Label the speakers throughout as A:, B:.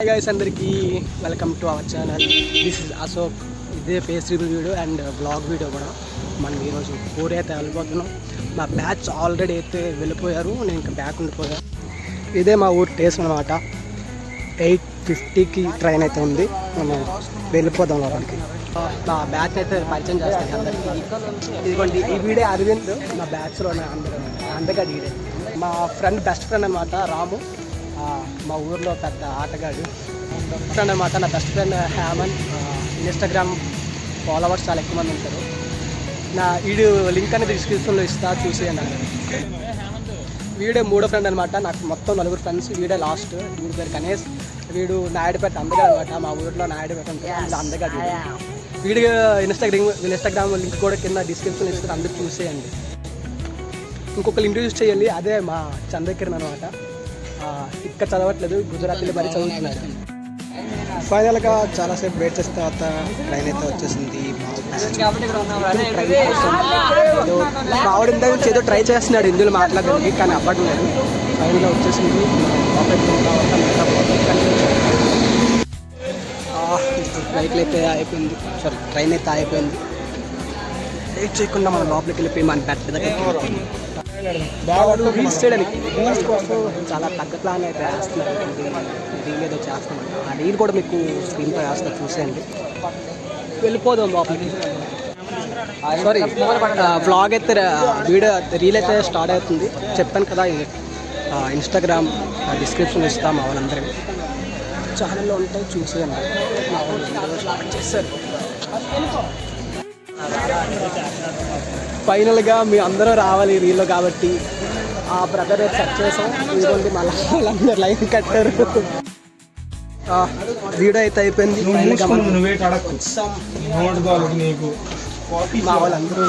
A: Hi guys, అందరికీ welcome to our channel. This is Ashok. ఇదే face review video and blog video కూడా. మనం ఈరోజు పూరి అయితే వెళ్ళిపోతున్నాం. మా బ్యాచ్ ఆల్రెడీ అయితే వెళ్ళిపోయారు, నేను ఇంకా బ్యాక్ ఉండిపోయాను. ఇదే మా ఊరు స్టేషన్ అనమాట. 8:50కి ట్రైన్ అయితే ఉంది, మనం వెళ్ళిపోదాం లోపలికి. మా బ్యాచ్ అయితే పరిచయం చేస్తాను అందరికీ. ఇదిగోండి, ఈ వీడే అరవింద్, మా బ్యాచ్లో అందగాడు వీడే. మా ఫ్రెండ్, బెస్ట్ ఫ్రెండ్ అనమాట, రాము. మా ఊర్లో పెద్ద ఆటగాడు ఫ్రెండ్ అనమాట. నా best friend Hemanth. Instagram followers చాలా ఎక్కువ మంది ఉంటారు. నా వీడు లింక్ అనేది డిస్క్రిప్షన్లో ఇస్తా, చూసేయండి అన్నారు. వీడే మూడో ఫ్రెండ్ అనమాట. నాకు మొత్తం 4 ఫ్రెండ్స్. వీడే లాస్ట్. వీడి పేరు గణేష్. వీడు నాయుడుపేట అందగాడు అనమాట. మా ఊర్లో నాయుడుపేట ఉంటుంది, అందగాడు. వీడు ఇన్స్టాగ్రామ్ లింక్ కూడా కింద డిస్క్రిప్షన్లో ఇస్తారు, అందరూ చూసేయండి. ఇంకొకరు ఇంట్రడ్యూస్ చేయాలి, అదే మా చంద్రకిరణ్ అనమాట. ఇక్కడ చదవట్లేదు, గుజరాతీలో మరీ చదువుతున్నాడు. ఫైనల్గా చాలాసేపు వెయిట్ చేసిన తర్వాత ట్రైన్ అయితే వచ్చేసింది. మావాడు ఇంత నుంచి ఏదో ట్రై చేస్తున్నాడు హిందీలో మాట్లాడడానికి, కానీ అవ్వట్లేదు. ట్రైన్లో వచ్చేసింది. ఫ్లైట్లు అయితే అయిపోయింది, సారీ ట్రైన్ అయితే అయిపోయింది. వెయిట్ చేయకుండా మనం లోపలికి వెళ్ళిపోయి మన బెడ్ దగ్గరికి రీల్స్ చేయడానికి చాలా పెద్ద ప్లాన్ అయితే వేస్తున్నారు. రీల్ ఏదో చేస్తున్నాం. ఆ రీల్ కూడా మీకు స్క్రీన్పై వేస్తా, చూసేయండి. వెళ్ళిపోదాం లోపలికి. సారీ, వ్లాగ్ అయితే వీడియో రీల్ అయితే స్టార్ట్ అవుతుంది. చెప్పాను కదా, ఇన్స్టాగ్రామ్ డిస్క్రిప్షన్ ఇస్తాం. మా వాళ్ళందరికీ ఛానల్లో ఉంటాయి, చూసేయండి. మా వాళ్ళు స్టార్ట్ చేస్తారు. ఫైనల్గా మీ అందరూ రావాలి రీల్లో కాబట్టి ఆ బ్రదర్ సెట్ చేసాం. ఇదిగోండి, మళ్ళీ వాళ్ళందరూ లైన్ కట్టారు. వీడియో అయితే అయిపోయింది. మా వాళ్ళందరూ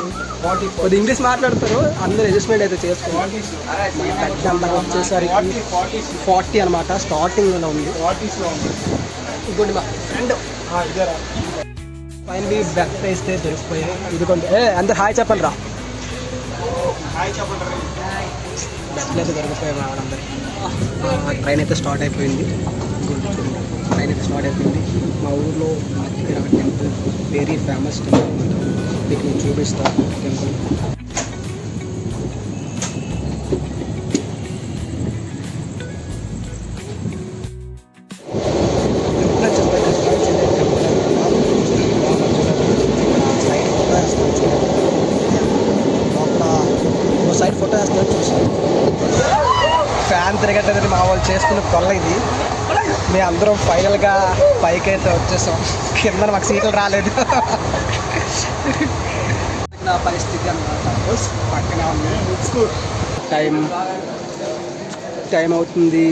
A: కొద్ది ఇంగ్లీష్ మాట్లాడతారు, అందరూ అడ్జస్ట్మెంట్ అయితే చేసుకోవాలి. పెద్ద నెంబర్ వచ్చేసరికి 40 అనమాట, స్టార్టింగ్లో ఉంది. ఇంకోటి మా ఫ్రెండ్ ఫైనలీ బ్యాక్ అయితే దొరికిపోయాయి. ఇదిగోండి, అందరు హాయ్ చెప్పండి రా. బెస్ట్ అయితే దొరికిపోయాయి మా వాళ్ళందరికీ. ట్రైన్ అయితే స్టార్ట్ అయిపోయింది. ట్రైన్ అయితే స్టార్ట్ అయిపోయింది. మా ఊర్లో ఇక్కడ టెంపుల్, వెరీ ఫేమస్ టెంపుల్, మీకు నేను చూపిస్తాను టెంపుల్. సైడ్ ఫోటో వేస్తున్నారు, చూసాను. ఫ్యాన్ తిరగట్లేదని మా వాళ్ళు చేసుకున్న కొల్ల ఇది. మేము అందరం ఫైనల్గా పైకి అయితే వచ్చేసాం. కింద మాకు సీట్లు రాలేదు. నా పరిస్థితి అన్నమాట. పక్కనే ఉంది. టైం అవుతుంది,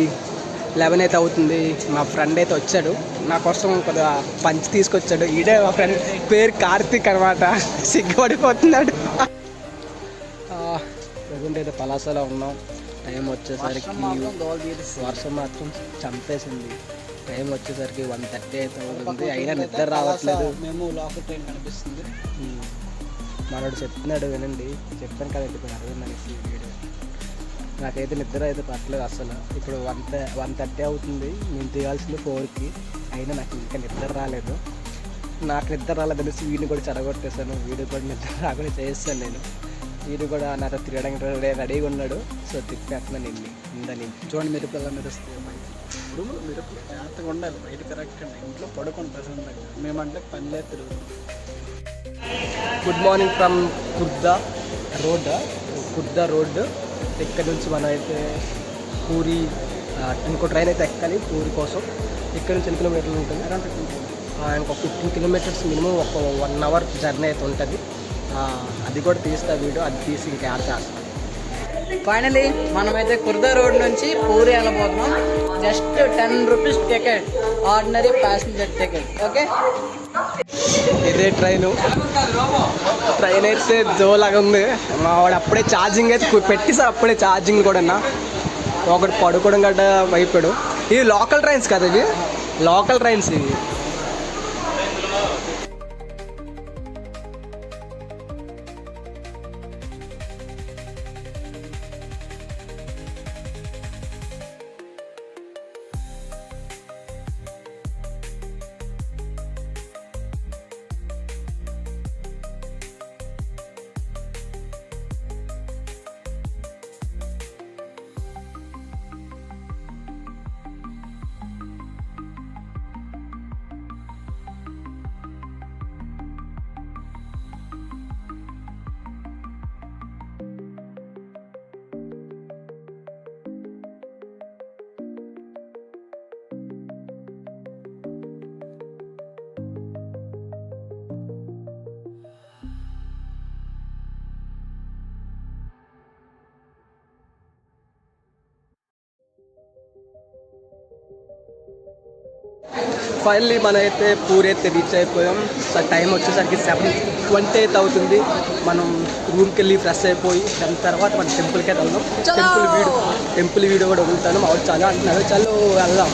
A: 11 అయితే అవుతుంది. మా ఫ్రెండ్ అయితే వచ్చాడు, నా కోసం కొద్దిగా పంచి తీసుకొచ్చాడు. ఈడే మా ఫ్రెండ్, పేరు కార్తీక్ అనమాట. సిగ్గుపడిపోతున్నాడు. ప్రజెంట్ అయితే పలాసలో ఉన్నాం. టైం వచ్చేసరికి వర్షం మాత్రం చంపేసింది. టైం వచ్చేసరికి 1:30 అయితే అవుతుంది, అయినా నిద్ర రావట్లేదు. మేము లోకల్ ట్రైన్ కనిపిస్తుంది. మనోడు చెప్తున్నాడు, వినండి. చెప్పాను కదండి ఇప్పుడు అరవిందనేసి వీడియో. నాకైతే నిద్ర అయితే పట్టలేదు అసలు. ఇప్పుడు 1:30 అవుతుంది, నేను తీయాల్సింది 4కి. అయినా నాకు ఇంకా నిద్ర రాలేదు. నాకు నిద్ర రాలేదనేసి వీడిని కూడా చెడగొట్టేశాను. వీడియో కూడా నిద్ర రాకుండా చేస్తాను నేను. వీడు కూడా నాతో తిరగడానికి రెడీగా ఉన్నాడు. సో తిప్పేస్తున్నా నిన్ను ఇందని. చూడండి, మెరుపులు మెరుస్తాయి. రూమ్లో మెరుపులు జాగ్రత్తగా ఉండాలి, బయట కరెక్ట్. ఇంట్లో పడుకొని ప్రశాంతంగా. మేమంటే పనిలే తిరుగుతాం. Good morning from Khurda road. ఇక్కడ నుంచి మనం అయితే పూరి, ఇంకో ట్రైన్ అయితే ఎక్కాలి పూరి కోసం. ఇక్కడ నుంచి 10 కిలోమీటర్లు ఉంటుంది, ఇంకొక 15 కిలోమీటర్స్ మినిమం. ఒక 1 అవర్ జర్నీ అయితే ఉంటుంది. అది కూడా తీస్తా వీడియో, అది తీసి ఇంకా యాడ్ చేస్తాను.
B: ఫైనలీ మనమైతే కుర్దా రోడ్ నుంచి పూరి వెళ్ళబోతున్నాం. Just 10 rupees ticket, ordinary passenger ticket. Okay,
A: ఇదే ట్రైన్ అయితే జోలాగా ఉంది. మా వాడు అప్పుడే ఛార్జింగ్ అయితే పెట్టేసారు, అప్పుడే ఛార్జింగ్ కూడా. ఒకటి పడుకోవడం గట్ట వైపాడు. ఇవి లోకల్ ట్రైన్స్ కదా, ఇవి లోకల్ ట్రైన్స్ ఇవి. ఫైనల్లీ మనం అయితే పూరి అయితే రీచ్ అయిపోయాం. సో టైం వచ్చేసరికి 7:20 అయితే అవుతుంది. మనం రూమ్కి వెళ్ళి ఫ్రెష్ అయిపోయి దాని తర్వాత మనం టెంపుల్కి అయితే వెళ్దాం. టెంపుల్ వీడియో కూడా వదులుతాను. మా చాలా అంటున్నారు, చలో వెళ్దాం.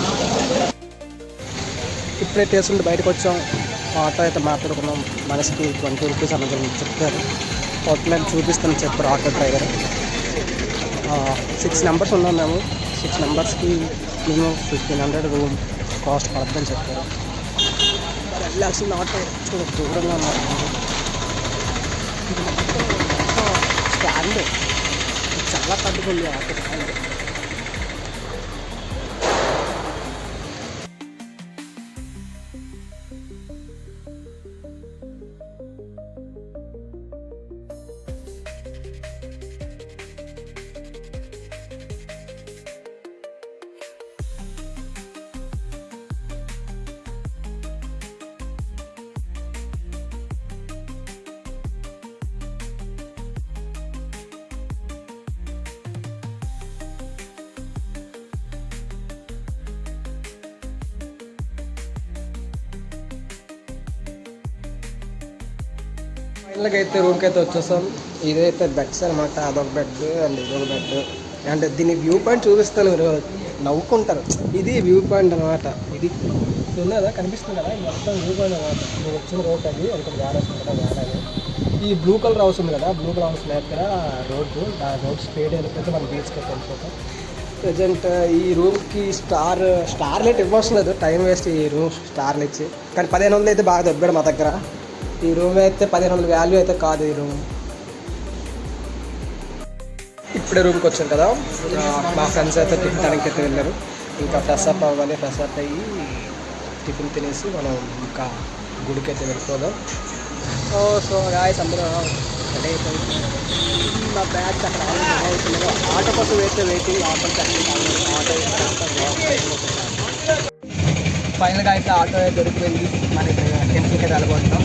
A: ఇప్పుడే టేస్ట్ బయటకు వచ్చాం. ఆటో అయితే మాట్లాడుకున్నాం. మనసుకి 20 రూపీస్ అన్నది చెప్తారు. నేను చూపిస్తాను చెప్పారు ఆటో డ్రైవర్. 6 మెంబర్స్ ఉన్నాం మేము. 6 మెంబర్స్కి మేము 1500 రూమ్ కాస్ట్ పడుతుందని చెప్పారు. వెళ్ళాల్సిన ఆటో చూడ దూరంగా ఉన్నారు. స్టాండ్ చాలా పెద్దగా ఆటో స్టాండ్. ఫైనల్గా అయితే రూమ్కి అయితే వచ్చేసాం. ఇదైతే బెడ్స్ అనమాట. అదొక బెడ్ అండ్ ఇదొక బెడ్. అంటే దీని వ్యూ పాయింట్ చూపిస్తాను, మీరు నవ్వుకుంటారు. ఇది వ్యూ పాయింట్ అనమాట. ఇది ఉన్నదా కనిపిస్తుంది కదా, ఇది మొత్తం వ్యూ పాయింట్ అనమాట. మీరు వచ్చిన రోడ్ అది ఒకటి గాలి వస్తుంది కదా, గాలి. ఈ బ్లూ కలర్ హౌస్ ఉంది కదా, బ్లూ కలర్ హౌస్ దగ్గర రోడ్డు, ఆ రోడ్ స్పీడ్ వెళ్ళిపోతే మనం బీచ్కి అయితే వెళ్ళిపోతాం. ప్రజెంట్ ఈ రూమ్కి స్టార్ లైట్ ఇవ్వవలసిన లేదు, టైం వేస్ట్ ఈ రూమ్ స్టార్లు ఇచ్చి. కానీ 1500 అయితే బాగా దొబ్బాడు మా దగ్గర. ఈ రూమ్ అయితే 1500 వాల్యూ అయితే కాదు ఈ రూమ్. ఇప్పుడే రూమ్కి వచ్చాం కదా, మా ఫ్రెండ్స్ అయితే టిఫిన్ టైంకి అయితే వెళ్ళారు. ఇంకా ఫ్రెష్ అప్ అవ్వాలి. ఫ్రెష్ అప్ అయ్యి టిఫిన్ తినేసి మనం ఇంకా గుడికి అయితే వెళ్ళిపోదాం. సో గాయస్ అందరూ రెడీ అయిపోయింది. మా బ్యాగ్స్ అక్కడ అవుతుంది. ఆటో కోసం వెయిటింగ్. ఆటో ఫైనల్గా అయితే ఆటో దొరికిపోయింది. మనకి టెంపుల్కి అయితే వెళ్ళబోతున్నాం.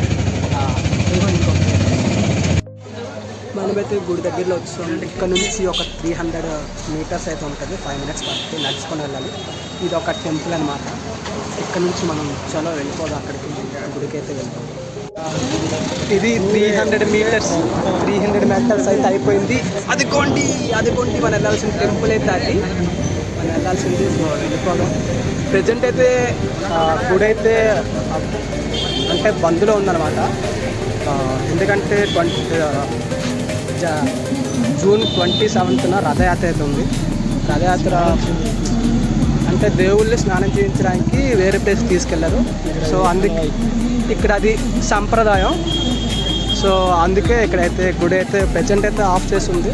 A: మనమైతే గుడి దగ్గరలో వచ్చాం. ఇక్కడ నుంచి ఒక 300 మీటర్స్ అయితే ఉంటుంది. 5 minutes పడుతుంది నడుచుకొని వెళ్ళాలి. ఇది ఒక టెంపుల్ అనమాట. ఇక్కడ నుంచి మనం చలో వెళ్ళిపోదాం అక్కడికి, గుడికి అయితే వెళ్తాం. ఇది 300 మీటర్స్ అయితే అయిపోయింది. అదిగోండి మనం వెళ్ళాల్సిన టెంపుల్ అయితే అది. మనం వెళ్ళాల్సింది వెళ్ళిపోదాం. ప్రజెంట్ అయితే గుడి అయితే అంటే బంద్లో ఉందన్నమాట. ఎందుకంటే జూన్ 27న రథయాత్ర అయితే ఉంది. రథయాత్ర అంటే దేవుళ్ళని స్నానం చేయించడానికి వేరే ప్లేస్ తీసుకెళ్లారు. సో అందుకే ఇక్కడ అది సంప్రదాయం. సో అందుకే ఇక్కడైతే గుడి అయితే ప్రజెంట్ అయితే ఆఫ్ చేసి ఉంది.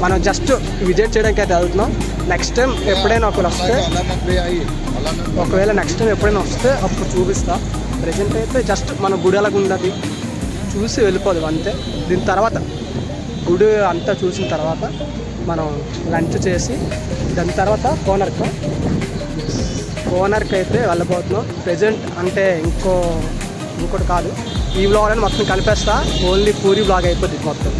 A: మనం జస్ట్ విజిట్ చేయడానికి అయితే వెళ్తున్నాం. నెక్స్ట్ టైం ఎప్పుడైనా ఒకవేళ నెక్స్ట్ టైం ఎప్పుడైనా వస్తే అప్పుడు చూపిస్తా. ప్రజెంట్ అయితే జస్ట్ మన గుడి అలాగ ఉన్నది చూసి వెళ్ళిపోదు అంతే. దీని తర్వాత గుడి అంతా చూసిన తర్వాత మనం లంచ్ చేసి దాని తర్వాత కోనర్కి అయితే వెళ్ళబోతున్నాం. ప్రజెంట్ అంటే ఇంకోటి కాదు, ఈ వ్లాగ్ అని మొత్తం కలిపేస్తా. ఓన్లీ పూరి వ్లాగ్ అయిపోతుంది మొత్తం.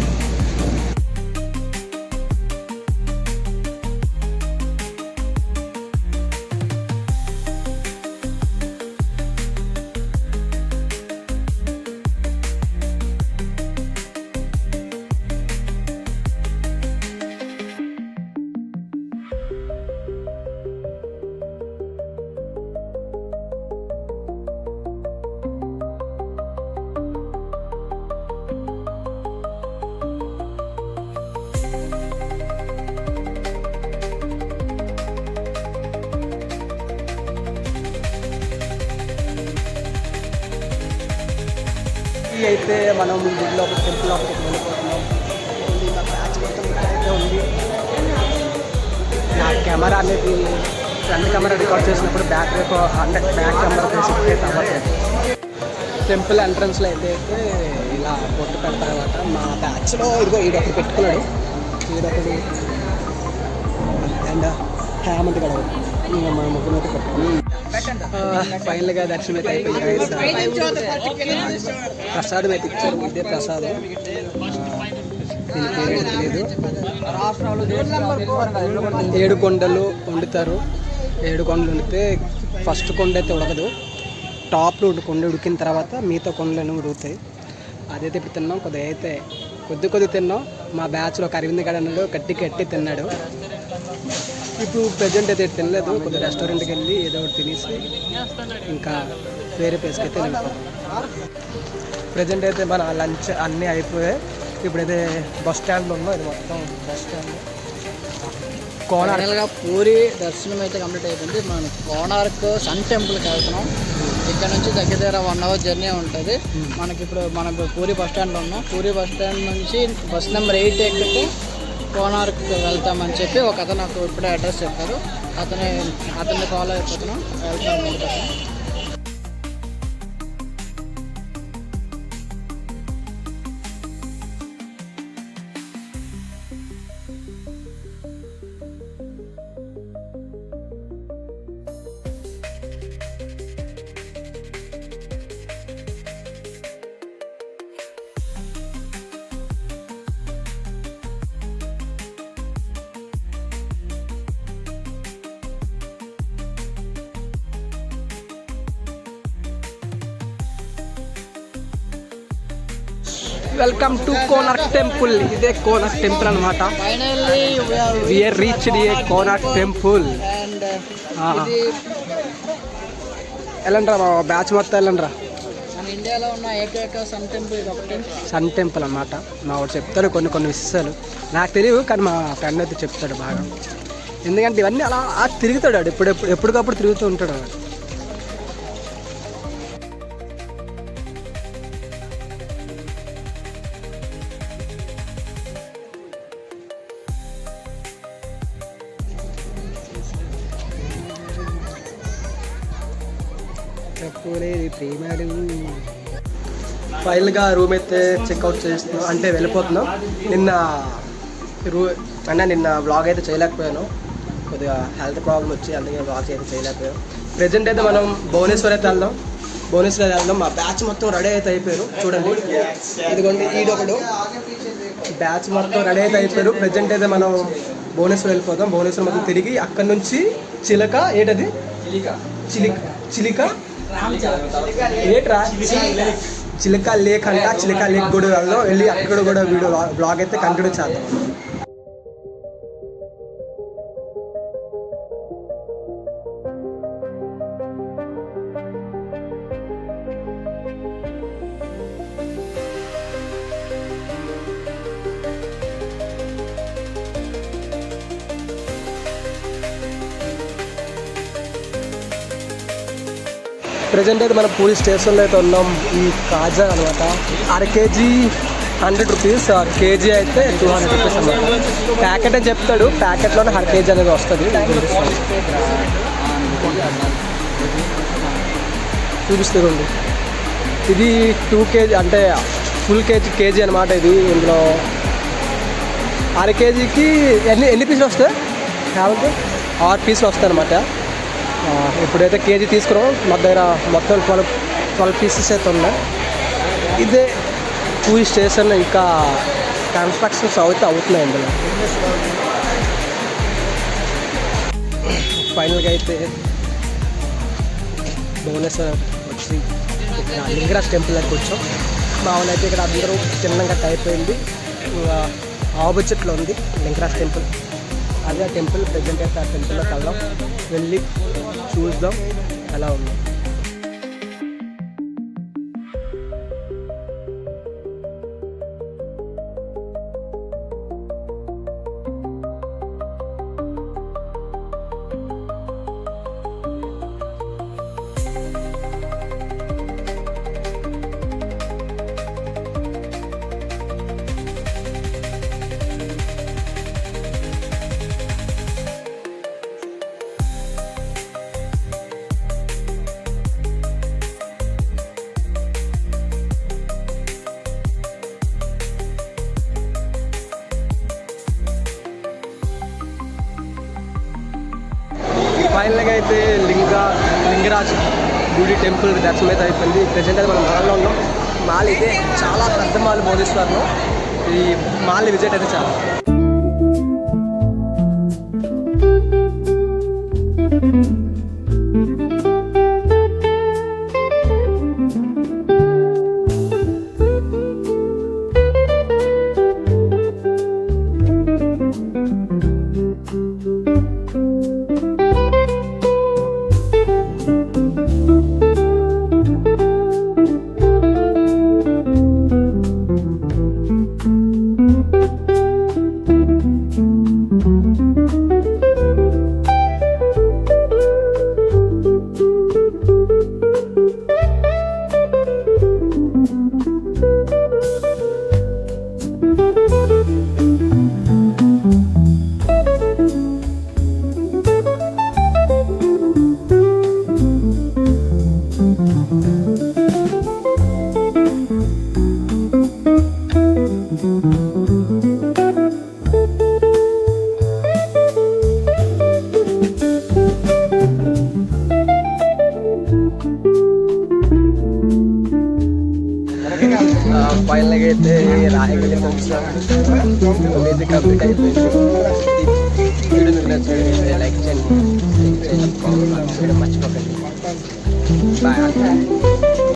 A: అయితే మనం గుడిలో టెంపుల్ లోపలికి వెళ్ళిపోతున్నాం. నా బ్యాచ్ మొత్తం అయితే ఉంది. నా కెమెరా అనేది ఫ్రంట్ కెమెరా రికార్డ్ చేసినప్పుడు బ్యాక్ కెమెరా తీసి అవ్వట్లేదు. టెంపుల్ ఎంట్రన్స్లో అయితే ఇలా పొట్టు పెడతారనమాట. మా బ్యాచ్లో ఈడొకటి పెట్టుకున్నాడు, ఈడొకటి అండ్ హేమంత్ గడవ, ఇంకా మన ముగ్గురు అయితే పెట్టుకున్నాం. ఫైనల్గా దర్శనం అయితే అయిపోయింది. ప్రసాదం అయితే ఇచ్చారు, ఇదే ప్రసాదం. దీని పేరు తెలియదు. 7 కొండలు వండుతారు. 7 కొండలు వండితే ఫస్ట్ కొండ అయితే ఉడకదు, టాప్లో కొన్ని ఉడికిన తర్వాత మిగతా కొనలను ఉడుకుతాయి. అదైతే ఇప్పుడు తిన్నాం. కొద్ది తిన్నాం. మా బ్యాచ్లో ఒక అరవింద్ గడ అన్నాడు, కట్టి తిన్నాడు. ఇప్పుడు ప్రజెంట్ అయితే తినలేదు. కొద్దిగా రెస్టారెంట్కి వెళ్ళి ఏదో ఒకటి తినేసి ఇంకా వేరే ప్లేస్కి అయితే వెళ్ళిపోతాం. ప్రజెంట్ అయితే మన లంచ్ అన్నీ అయిపోయాయి. ఇప్పుడైతే బస్ స్టాండ్లో ఉన్నాం. ఇది మొత్తం బస్ స్టాండ్.
B: కోనార్క్గా పూరి దర్శనం అయితే కంప్లీట్ అయిపోయింది. మనం కోనార్క్ సన్ టెంపుల్కి వెళ్తున్నాం. ఇక్కడ నుంచి దగ్గర 1 అవర్ జర్నీ ఉంటుంది. మనం పూరి బస్ స్టాండ్లో ఉన్నాం. పూరి బస్ స్టాండ్ నుంచి బస్ నెంబర్ 8 ఎక్కితే కోనార్క్ వెళ్తామని చెప్పి ఒక అతను నాకు ఇప్పుడే అడ్రస్ చెప్పారు. అతన్ని ఫాలో అయిపోతున్నాం. వెళ్తాం ముందుకు.
A: Welcome to Konark temple. ఇదే కోనార్క్ టెంపుల్ అనమాట.
B: Finally
A: we are reached a Konark temple. వెళ్ళండ్రా మా బ్యాచ్ మొత్తం వెళ్ళండ్రా.
B: మన ఇండియాలో ఉన్న ఏకైక సన్ టెంపుల్ ఒకటి.
A: సన్ టెంపుల్ అన్నమాట. మా వాడు చెప్తాడు కొన్ని విషయాలు. నాకు తెలియదు కానీ మా ఫ్రెండ్ అయితే చెప్తాడు బాగా. ఎందుకంటే ఇవన్నీ అలా తిరుగుతాడు. ఎప్పటికప్పుడు తిరుగుతూ ఉంటాడు. ఫైనల్గా రూమ్ అయితే చెక్అవుట్ చేస్తున్నాం, అంటే వెళ్ళిపోతున్నాం. నిన్న వ్లాగ్ అయితే చేయలేకపోయాను. కొద్దిగా హెల్త్ ప్రాబ్లం వచ్చి అందుకే వ్లాగ్స్ అయితే చేయలేకపోయాను. ప్రజెంట్ అయితే మనం భువనేశ్వర్ అయితే వెళ్దాం. మా బ్యాచ్ మొత్తం రెడీ అయితే అయిపోయారు. చూడండి, ఇదిగోండి ఈడొకడు. బ్యాచ్ మొత్తం రెడీ అయితే అయిపోయారు. ప్రజెంట్ అయితే మనం భువనేశ్వర్ వెళ్ళిపోతాం. భువనేశ్వర్ మొత్తం తిరిగి అక్కడ నుంచి చిలక చిలక లేక్ అంట. చిలక లేక్ కూడా వెళ్దాం. వెళ్ళి అక్కడ కూడా వీడియో బ్లాగ్ అయితే కంటిన్యూ చేద్దాం. ప్రజెంట్ అయితే మనం పూరి స్టేషన్లో అయితే ఉన్నాం. ఈ కాజా అనమాట. అర కేజీ 100 రూపీస్, కేజీ అయితే 200 రూపీస్ అనమాట. ప్యాకెట్ అని చెప్తాడు. ప్యాకెట్లోనే అర కేజీ అనేది వస్తుంది. చూపిస్తుంది. ఇది 2 కేజీ అంటే ఫుల్ కేజీ అనమాట. ఇది ఇందులో అర కేజీకి ఎన్ని పీసులు వస్తాయి? కాబట్టి 6 పీసులు వస్తాయి అనమాట. ఇప్పుడైతే కేజీ తీసుకున్నాం. మా దగ్గర మొత్తం 12 పీసెస్ అయితే ఉన్నాయి. ఇదే పూరి స్టేషన్. ఇంకా కన్స్ట్రక్షన్స్ అవుతున్నాయి ఇందులో. ఫైనల్గా అయితే భువనేశ్వర్ వచ్చి ఇక్కడ లింగరాజ్ టెంపుల్ దగ్గరికి వచ్చాం. మా వాళ్ళు అయితే ఇక్కడ అందరూ చిన్నగా అయిపోయింది. ఆపోజిట్లో ఉంది లింగరాజ్ టెంపుల్. అదే టెంపుల్. ప్రజెంట్ అయితే ఆ టెంపుల్లోకి వెళ్దాం. వెళ్ళి చూద్దాం ఎలా ఉంది. ఫైనల్గా అయితే లింగరాజ్ గుడి టెంపుల్ దర్శనం అయితే అయిపోయింది. ప్రజెంట్ అయితే మనం మాల్లో ఉన్నాం. మాల్ ఇదే చాలా పెద్ద మాల్ భువనేశ్వర్లో. ఈ మాల్ని విజిట్ అయితే చాలా. ఫైనల్గా అయితే రాయగలిగిన అయితే కంప్లీట్ అయిపోయింది. వీడియో మీకు నచ్చినట్లయితే లైక్ చేయండి, కామెంట్ చేయడం మర్చిపోకండి. బాయ్.